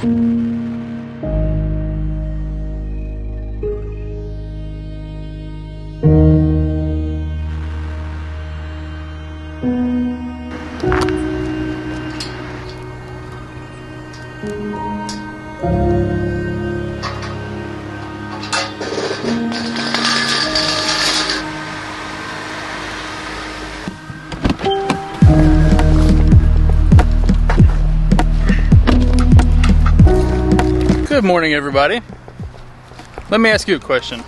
Good morning, everybody. Let me ask you a question.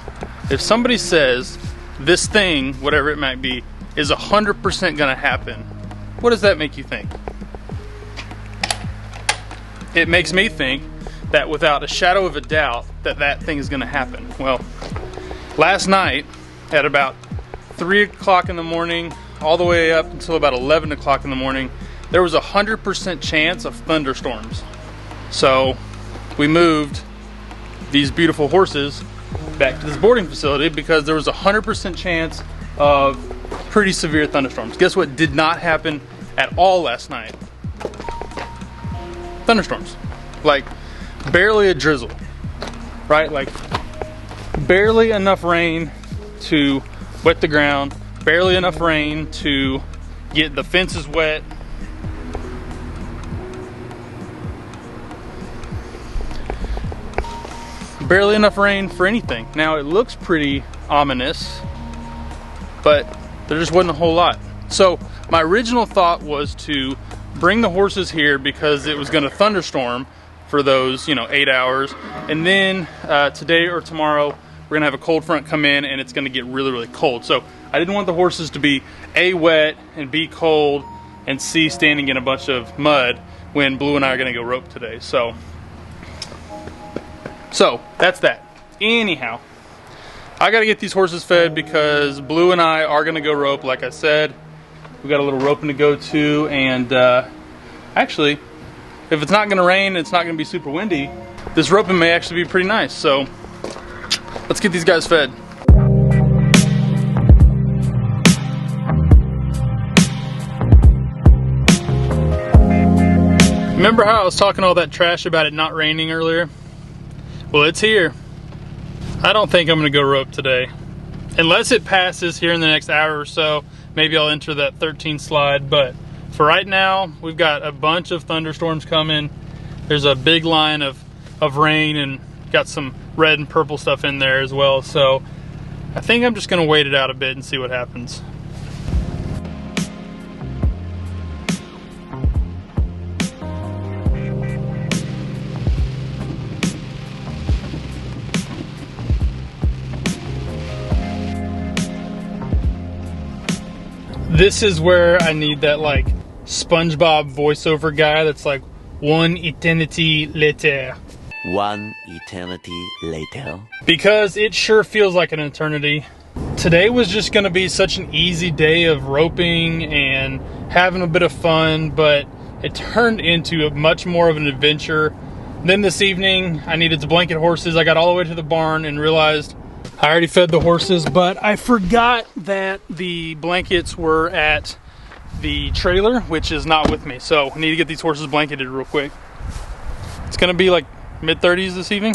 If somebody says this thing, whatever it might be, is 100% gonna happen, what does that make you think? It makes me think that without a shadow of a doubt that thing is gonna happen. Well, last night at about 3 o'clock in the morning, all the way up until about 11 o'clock in the morning, there was a 100% chance of thunderstorms. So we moved these beautiful horses back to this boarding facility because there was a 100% chance of pretty severe thunderstorms. Guess what did not happen at all last night? Thunderstorms. Like barely a drizzle, right? Like barely enough rain to wet the ground, barely enough rain to get the fences wet. Barely enough rain for anything. Now it looks pretty ominous, but there just wasn't a whole lot. So my original thought was to bring the horses here because it was going to thunderstorm for those 8 hours, and then today or tomorrow we're gonna have a cold front come in and it's gonna get really, really cold. So I didn't want the horses to be A, wet, and B, cold, and C, standing in a bunch of mud when Blue and I are gonna go rope today. So that's that. Anyhow, I gotta get these horses fed because Blue and I are gonna go rope, like I said. We got a little roping to go to, and actually, if it's not gonna rain, it's not gonna be super windy, this roping may actually be pretty nice. So let's get these guys fed. Remember how I was talking all that trash about it not raining earlier? Well, it's here. I don't think I'm gonna go rope today. Unless it passes here in the next hour or so, maybe I'll enter that 13 slide, but for right now, we've got a bunch of thunderstorms coming. There's a big line of rain and got some red and purple stuff in there as well. So I think I'm just gonna wait it out a bit and see what happens. This is where I need that like SpongeBob voiceover guy that's like, one eternity later. One eternity later. Because it sure feels like an eternity. Today was just gonna be such an easy day of roping and having a bit of fun, but it turned into much more of an adventure. Then this evening, I needed to blanket horses. I got all the way to the barn and realized I already fed the horses, but I forgot that the blankets were at the trailer, which is not with me. So I need to get these horses blanketed real quick. It's gonna be like mid-30s this evening.